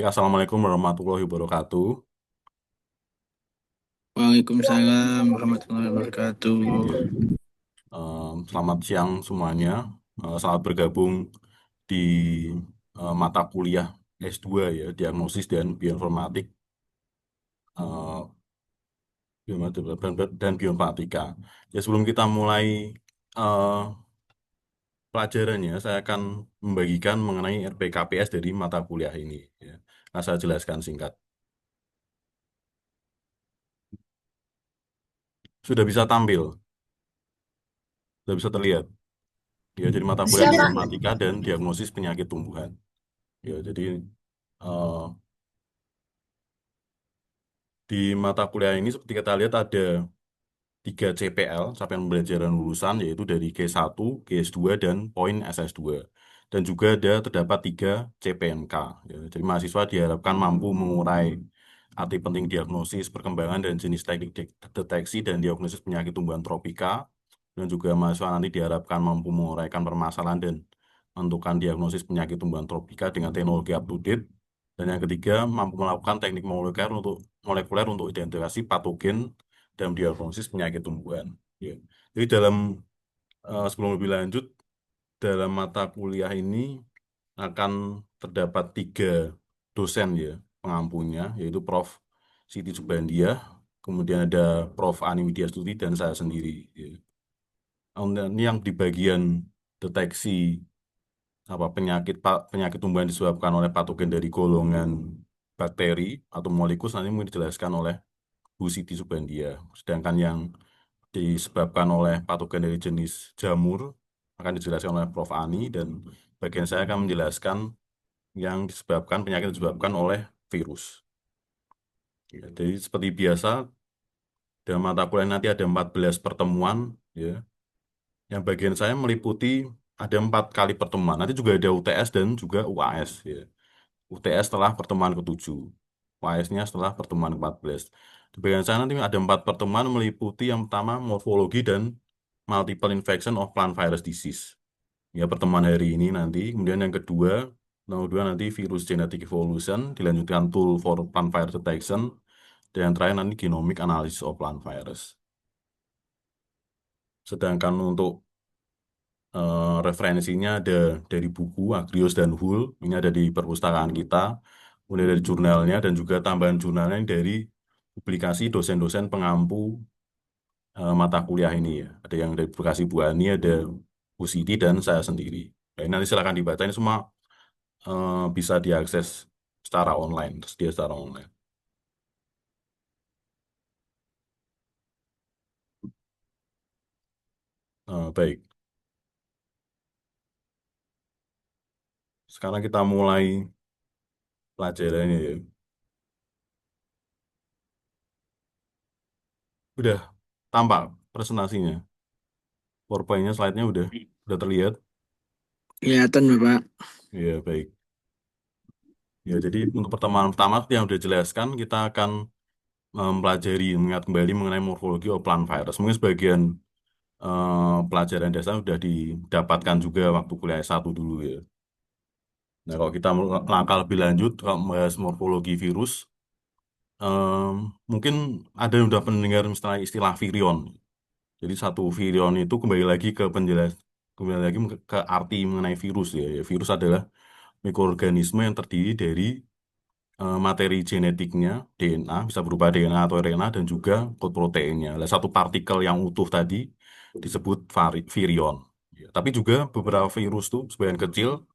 Assalamualaikum warahmatullahi wabarakatuh. Waalaikumsalam warahmatullahi wabarakatuh. Ya, selamat siang semuanya. Selamat bergabung di mata kuliah S2 ya, Diagnosis dan Bioinformatik, eh, dan Bioinformatika. Ya, sebelum kita mulai eh, pelajarannya, saya akan membagikan mengenai RPKPS dari mata kuliah ini. Ya. Nah, saya jelaskan singkat. Sudah bisa tampil, sudah bisa terlihat. Ya, jadi mata kuliah Siapa? bioinformatika dan diagnosis penyakit tumbuhan. Ya, jadi eh, di mata kuliah ini seperti kita lihat ada 3 CPL, capaian pembelajaran lulusan, yaitu dari G1, GS2, dan poin SS2. Dan juga terdapat 3 CPNK. Ya, jadi mahasiswa diharapkan mampu mengurai arti penting diagnosis, perkembangan, dan jenis teknik deteksi dan diagnosis penyakit tumbuhan tropika. Dan juga mahasiswa nanti diharapkan mampu menguraikan permasalahan dan menentukan diagnosis penyakit tumbuhan tropika dengan teknologi up to date. Dan yang ketiga, mampu melakukan teknik molekuler untuk identifikasi patogen dan diagnosis penyakit tumbuhan. Ya. Jadi sebelum lebih lanjut, dalam mata kuliah ini akan terdapat 3 dosen ya pengampunya, yaitu Prof. Siti Subhandiah, kemudian ada Prof. Ani Widyastuti, dan saya sendiri. Ya. Ini yang di bagian deteksi penyakit tumbuhan disebabkan oleh patogen dari golongan bakteri atau molekul nanti mungkin dijelaskan oleh Bu Siti Subhandiah. Sedangkan yang disebabkan oleh patogen dari jenis jamur akan dijelaskan oleh Prof. Ani, dan bagian saya akan menjelaskan penyakit disebabkan oleh virus. Ya, jadi seperti biasa dalam mata kuliah nanti ada 14 pertemuan ya. Yang bagian saya meliputi ada 4 kali pertemuan. Nanti juga ada UTS dan juga UAS ya. UTS setelah pertemuan ke-7, UAS-nya setelah pertemuan ke-14. Di bagian saya nanti ada 4 pertemuan meliputi yang pertama morfologi dan multiple infection of plant virus disease. Ya, pertemuan hari ini nanti. Kemudian yang kedua nanti virus genetic evolution, dilanjutkan tool for plant virus detection, dan yang terakhir nanti genomic analysis of plant virus. Sedangkan untuk referensinya ada dari buku Agrios dan Hull, ini ada di perpustakaan kita, kemudian dari jurnalnya, dan juga tambahan jurnalnya dari publikasi dosen-dosen pengampu mata kuliah ini ya. Ada yang dari publikasi Bu Ani, ada Bu Siti, dan saya sendiri. Nah, ini nanti silakan dibaca, ini semua bisa diakses secara online, tersedia secara online. Baik, sekarang kita mulai pelajarannya ya. Udah tampak presentasinya, PowerPoint-nya, slide-nya udah terlihat. Kelihatan Bapak. Ya, baik. Ya, jadi untuk pertemuan pertama seperti yang sudah jelaskan, kita akan mengingat kembali mengenai morfologi of plant virus. Mungkin sebagian pelajaran dasar sudah didapatkan juga waktu kuliah S1 dulu ya. Nah, kalau kita melangkah lebih lanjut, kalau membahas morfologi virus, em, mungkin ada yang sudah mendengar istilah virion. Jadi satu virion itu kembali lagi ke arti mengenai virus ya. Ya, virus adalah mikroorganisme yang terdiri dari materi genetiknya, DNA, bisa berupa DNA atau RNA, dan juga kode proteinnya. Nah, satu partikel yang utuh tadi disebut virion. Ya, tapi juga beberapa virus tuh sebagian kecil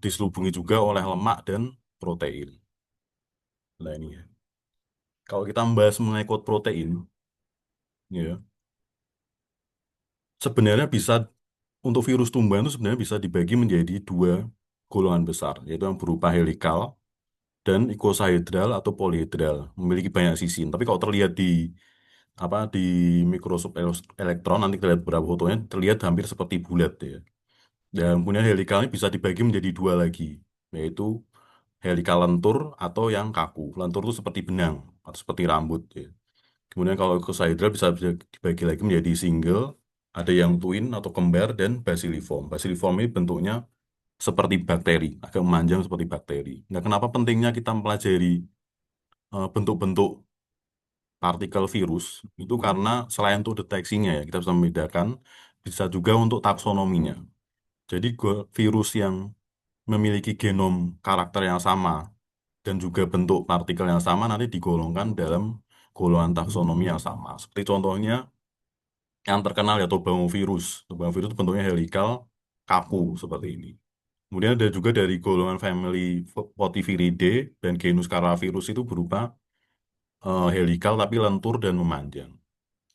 diselubungi juga oleh lemak dan protein. Nah, ini ya. Kalau kita membahas mengenai kode protein, ya, sebenarnya untuk virus tumbuhan itu sebenarnya bisa dibagi menjadi 2 golongan besar, yaitu yang berupa helikal dan icosahedral atau polyhedral, memiliki banyak sisi. Tapi kalau terlihat di mikroskop elektron, nanti kita lihat beberapa fotonya, terlihat hampir seperti bulat ya. Dan kemudian helikal ini bisa dibagi menjadi 2 lagi, yaitu helikal lentur atau yang kaku. Lentur itu seperti benang atau seperti rambut ya. Kemudian kalau icosahedral bisa dibagi lagi menjadi single, ada yang twin atau kembar, dan basiliform. Basiliform ini bentuknya seperti bakteri, agak memanjang seperti bakteri. Nah, kenapa pentingnya kita mempelajari bentuk-bentuk partikel virus? Itu karena selain untuk deteksinya ya, kita bisa membedakan, bisa juga untuk taksonominya. Jadi virus yang memiliki genom karakter yang sama dan juga bentuk partikel yang sama nanti digolongkan dalam golongan taksonomi yang sama. Seperti contohnya yang terkenal ya Tobamovirus. Tobamovirus itu bentuknya helikal, kaku seperti ini. Kemudian ada juga dari golongan family Potiviridae dan genus Caravirus itu berupa helikal tapi lentur dan memanjang.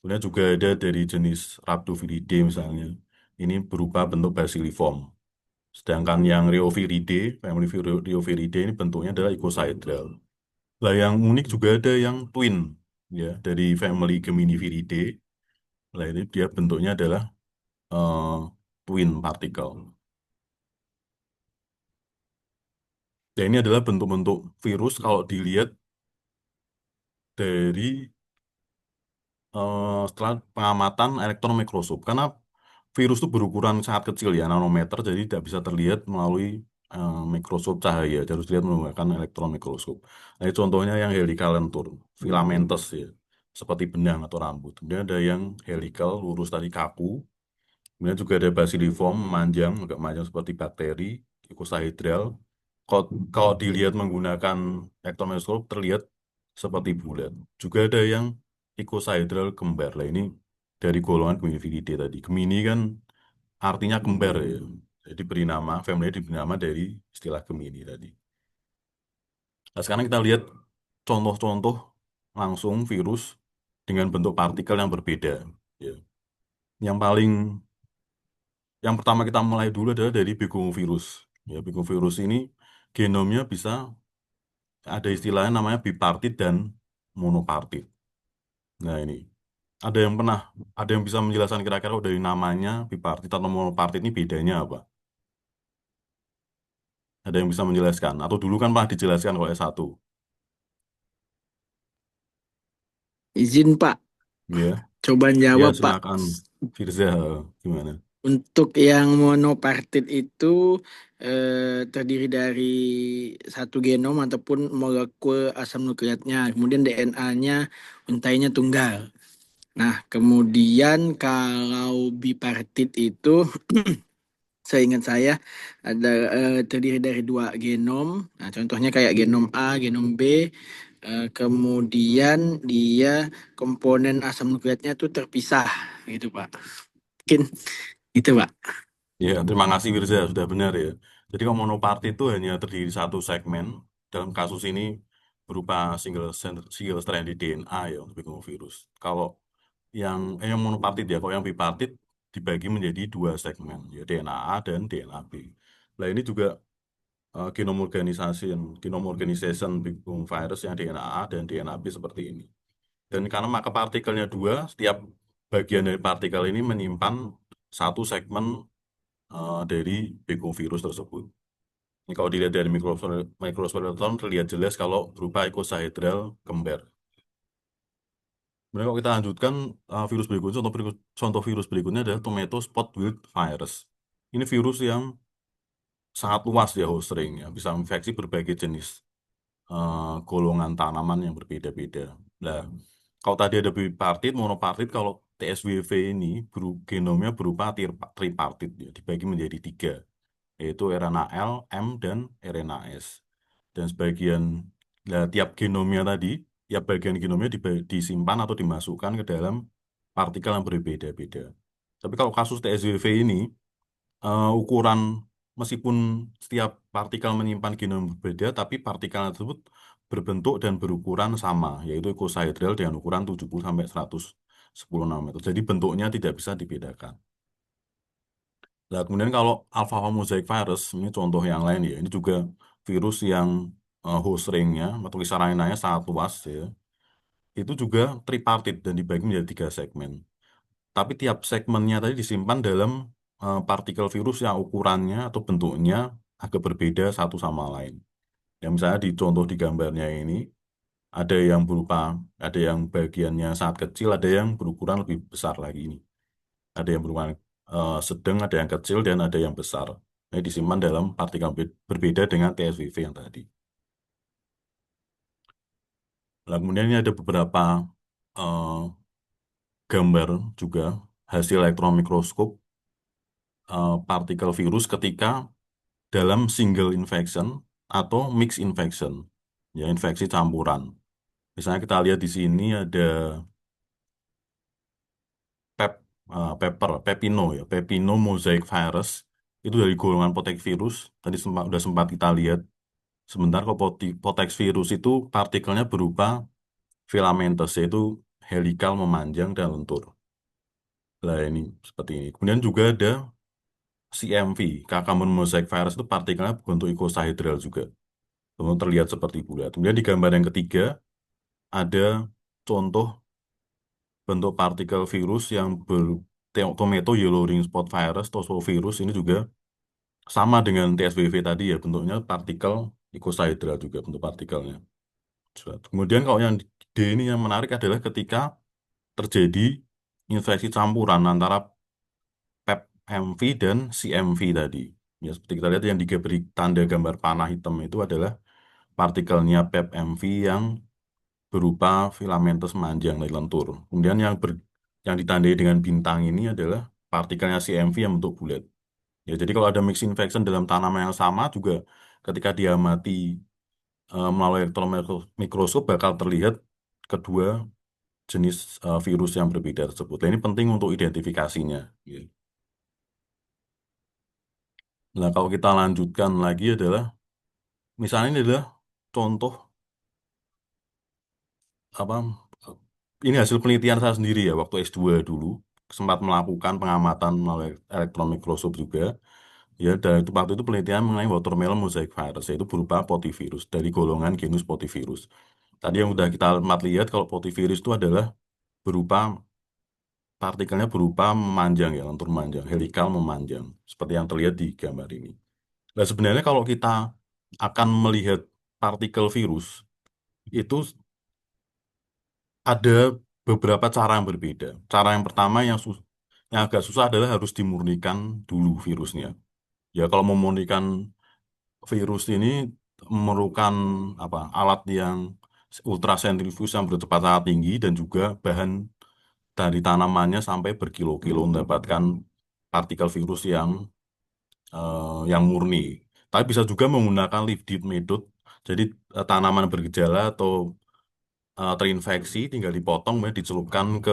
Kemudian juga ada dari jenis Rhabdoviridae misalnya. Ini berupa bentuk basiliform. Sedangkan yang Rheoviridae, family Rheoviridae ini bentuknya adalah icosahedral. Lah yang unik juga ada yang twin ya dari family Geminiviridae. Lah ini dia bentuknya adalah eh, twin particle. Ya ini adalah bentuk-bentuk virus kalau dilihat dari setelah pengamatan elektron mikroskop. Karena virus itu berukuran sangat kecil ya, nanometer, jadi tidak bisa terlihat melalui mikroskop cahaya. Harus dilihat menggunakan elektron mikroskop. Nah, ini contohnya yang helical lentur, filamentous ya, seperti benang atau rambut. Kemudian ada yang helical, lurus tadi kaku. Kemudian juga ada basiliform, memanjang, agak memanjang seperti bakteri, icosahedral. Kalau, kalau dilihat menggunakan elektron mikroskop terlihat seperti bulat. Juga ada yang icosahedral kembar. Lah ini dari golongan Geminiviridae tadi. Gemini kan artinya kembar ya. Jadi beri nama, family diberi nama dari istilah Gemini tadi. Nah, sekarang kita lihat contoh-contoh langsung virus dengan bentuk partikel yang berbeda. Ya. Yang paling, yang pertama kita mulai dulu adalah dari begomovirus. Ya, begomovirus ini genomnya bisa ada istilahnya namanya bipartit dan monopartit. Nah ini ada yang pernah, ada yang bisa menjelaskan kira-kira dari namanya bipartit atau monopartit ini bedanya apa? Ada yang bisa menjelaskan? Atau dulu kan pernah dijelaskan kalau S1. Izin Pak, Ya, coba ya jawab Pak. silakan. Firza, gimana? Untuk yang monopartit itu terdiri dari satu genom ataupun molekul asam nukleatnya, kemudian DNA-nya untainya tunggal. Nah, kemudian kalau bipartit itu seingat saya ada terdiri dari dua genom. Nah, contohnya kayak genom A, genom B. Kemudian dia komponen asam nukleatnya tuh terpisah gitu, Pak. Mungkin itu, Pak. Ya, terima kasih Firza, sudah benar ya. Jadi kalau monopartit itu hanya terdiri satu segmen. Dalam kasus ini berupa single stranded DNA ya untuk virus. Kalau yang monopartit ya, kalau yang bipartit dibagi menjadi dua segmen, ya DNA A dan DNA B. Nah ini juga genome organization bingung virus yang DNA A dan DNA B seperti ini. Dan karena maka partikelnya dua, setiap bagian dari partikel ini menyimpan satu segmen dari begovirus tersebut. Ini kalau dilihat dari mikroskop elektron terlihat jelas kalau berupa icosahedral kembar. Kemudian kalau kita lanjutkan virus berikutnya, contoh virus berikutnya adalah tomato spot wilt virus. Ini virus yang sangat luas ya host ring-nya, bisa menginfeksi berbagai jenis golongan tanaman yang berbeda-beda. Nah, kalau tadi ada bipartit, monopartit, kalau TSWV ini genomnya berupa tripartit, ya, dibagi menjadi tiga, yaitu RNA L, M, dan RNA S. Dan sebagian, nah, tiap genomnya tadi, tiap bagian genomnya disimpan atau dimasukkan ke dalam partikel yang berbeda-beda. Tapi kalau kasus TSWV ini, ukuran meskipun setiap partikel menyimpan genom berbeda, tapi partikel tersebut berbentuk dan berukuran sama, yaitu icosahedral dengan ukuran 70 sampai 110 nanometer. Jadi bentuknya tidak bisa dibedakan. Nah, kemudian kalau alpha mosaic virus, ini contoh yang lain ya, ini juga virus yang host ring-nya atau kisarannya sangat luas ya. Itu juga tripartit dan dibagi menjadi tiga segmen. Tapi tiap segmennya tadi disimpan dalam partikel virus yang ukurannya atau bentuknya agak berbeda satu sama lain. Yang misalnya di contoh di gambarnya ini, ada yang berupa, ada yang bagiannya sangat kecil, ada yang berukuran lebih besar lagi ini. Ada yang berukuran sedang, ada yang kecil, dan ada yang besar. disimpan dalam partikel berbeda dengan TSVV yang tadi. Nah, kemudian ini ada beberapa eh, gambar juga hasil elektron mikroskop partikel virus ketika dalam single infection atau mix infection, ya infeksi campuran. Misalnya kita lihat di sini ada pep, pepino ya, pepino mosaic virus itu dari golongan virus. Tadi sudah sempat kita lihat sebentar kok virus itu partikelnya berupa filamentous yaitu helikal memanjang dan lentur. Lah ini seperti ini. Kemudian juga ada CMV, Carbon mosaic virus itu partikelnya berbentuk icosahedral juga. Kemudian terlihat seperti bulat. Kemudian di gambar yang ketiga ada contoh bentuk partikel virus yang tomato yellow ring spot virus, tosovirus ini juga sama dengan TSVV tadi ya, bentuknya partikel icosahedral juga bentuk partikelnya. Kemudian kalau yang D ini yang menarik adalah ketika terjadi infeksi campuran antara PEP-MV dan CMV tadi. Ya, seperti kita lihat yang diberi tanda gambar panah hitam itu adalah partikelnya PEP-MV yang berupa filamentus panjang dari lentur. Kemudian yang ditandai dengan bintang ini adalah partikelnya CMV yang bentuk bulat. Ya, jadi kalau ada mix infection dalam tanaman yang sama juga ketika diamati melalui elektron mikroskop bakal terlihat kedua jenis virus yang berbeda tersebut. Nah, ini penting untuk identifikasinya. Ya. Nah, kalau kita lanjutkan lagi adalah, misalnya ini adalah contoh apa? Ini hasil penelitian saya sendiri ya waktu S2 dulu sempat melakukan pengamatan melalui elektron mikroskop juga. Ya, dan itu waktu itu penelitian mengenai watermelon mosaic virus yaitu berupa potivirus dari golongan genus potivirus. Tadi yang udah kita lihat kalau potivirus itu adalah berupa partikelnya berupa memanjang ya, lentur memanjang, helikal memanjang seperti yang terlihat di gambar ini. Nah, sebenarnya kalau kita akan melihat partikel virus itu ada beberapa cara yang berbeda. Cara yang pertama yang agak susah adalah harus dimurnikan dulu virusnya. Ya kalau memurnikan virus ini memerlukan apa alat yang ultrasentrifuge yang berkecepatan tinggi dan juga bahan dari tanamannya sampai berkilo-kilo mendapatkan partikel virus yang murni. Tapi bisa juga menggunakan lift deep method. Jadi tanaman bergejala atau terinfeksi tinggal dipotong, kemudian dicelupkan ke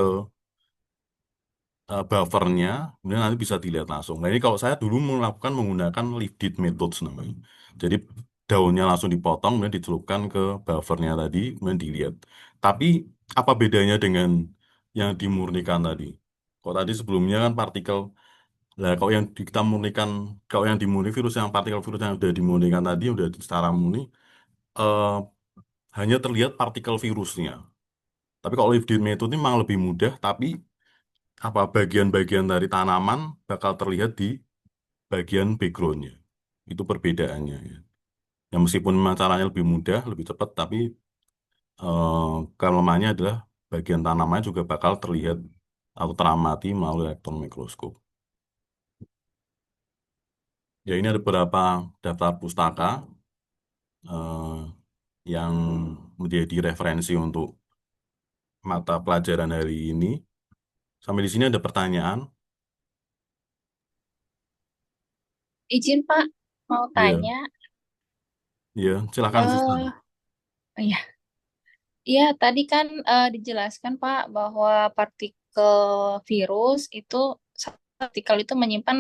buffernya, kemudian nanti bisa dilihat langsung. Nah ini kalau saya dulu melakukan menggunakan lift deep methods namanya. Jadi daunnya langsung dipotong, kemudian dicelupkan ke buffernya tadi, kemudian dilihat. Tapi apa bedanya dengan yang dimurnikan tadi? Kalau tadi sebelumnya kan partikel, lah kalau kita murnikan, kalau yang dimurni virus yang partikel virus yang sudah dimurnikan tadi, udah secara murni, eh, hanya terlihat partikel virusnya. Tapi kalau lift deep method ini memang lebih mudah, tapi apa bagian-bagian dari tanaman bakal terlihat di bagian backgroundnya. Itu perbedaannya. Ya. Yang meskipun memang caranya lebih mudah, lebih cepat, tapi kelemahannya adalah bagian tanamannya juga bakal terlihat atau teramati melalui elektron mikroskop. Ya ini ada beberapa daftar pustaka eh, yang menjadi referensi untuk mata pelajaran hari ini. Sampai di sini ada pertanyaan. Izin Pak, mau Ya, tanya. ya, silakan Suster. eh iya, iya tadi kan dijelaskan Pak bahwa partikel virus itu satu partikel itu menyimpan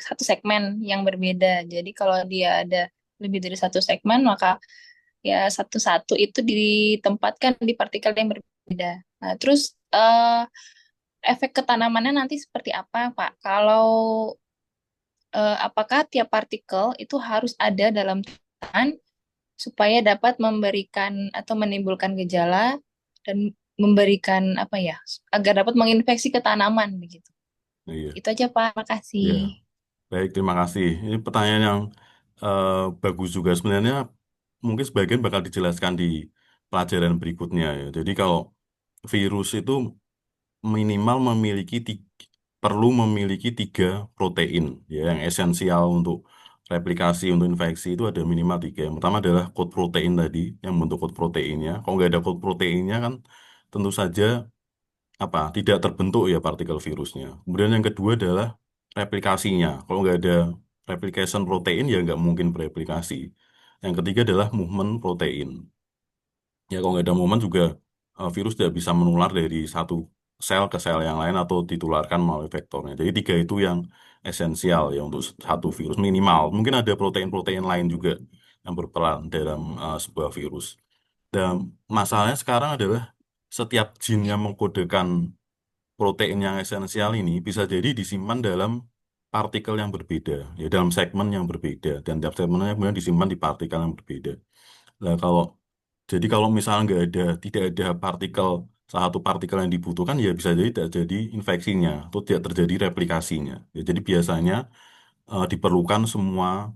satu segmen yang berbeda. Jadi kalau dia ada lebih dari satu segmen, maka ya satu-satu itu ditempatkan di partikel yang berbeda. Nah, terus efek ketanamannya nanti seperti apa Pak? Kalau apakah tiap partikel itu harus ada dalam tangan supaya dapat memberikan atau menimbulkan gejala dan memberikan apa ya agar dapat menginfeksi ke tanaman begitu. Iya, Itu aja Pak, makasih. ya. Baik, terima kasih. Ini pertanyaan yang eh, bagus juga. Sebenarnya mungkin sebagian bakal dijelaskan di pelajaran berikutnya ya. Jadi kalau virus itu minimal perlu memiliki tiga protein ya yang esensial untuk replikasi untuk infeksi itu ada minimal tiga. Yang pertama adalah code protein tadi, yang bentuk code proteinnya. Kalau nggak ada code proteinnya kan tentu saja tidak terbentuk ya partikel virusnya. Kemudian yang kedua adalah replikasinya. Kalau nggak ada replication protein ya nggak mungkin bereplikasi. Yang ketiga adalah movement protein. Ya kalau nggak ada movement juga virus tidak bisa menular dari satu sel ke sel yang lain atau ditularkan melalui vektornya. Jadi tiga itu yang esensial ya untuk satu virus minimal. Mungkin ada protein-protein lain juga yang berperan dalam sebuah virus. Dan masalahnya sekarang adalah setiap gene yang mengkodekan protein yang esensial ini bisa jadi disimpan dalam partikel yang berbeda, ya dalam segmen yang berbeda, dan tiap segmennya kemudian disimpan di partikel yang berbeda. Nah, kalau misalnya tidak ada salah satu partikel yang dibutuhkan, ya bisa jadi tidak jadi infeksinya atau tidak terjadi replikasinya. Ya, jadi biasanya diperlukan semua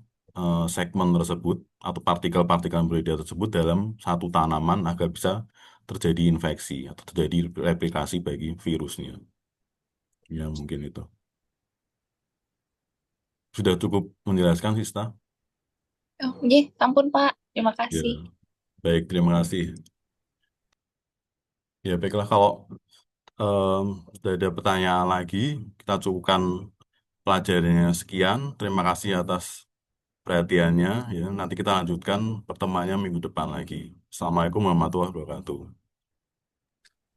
segmen tersebut atau partikel-partikel yang berbeda tersebut dalam satu tanaman agar bisa terjadi infeksi atau terjadi replikasi bagi virusnya. Ya, mungkin itu. Sudah cukup menjelaskan, Sista? Oh, iya, ampun Pak. Terima Ya, kasih. baik, terima kasih. Ya, baiklah kalau em, sudah ada pertanyaan lagi, kita cukupkan pelajarannya sekian. Terima kasih atas perhatiannya. Ya, nanti kita lanjutkan pertemuannya minggu depan lagi. Assalamualaikum warahmatullahi wabarakatuh.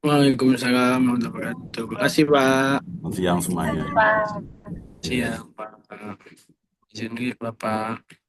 Waalaikumsalam warahmatullahi wabarakatuh. Terima kasih, Pak. Selamat siang semuanya. Pak. Siap, Pak. Izin dulu, Bapak.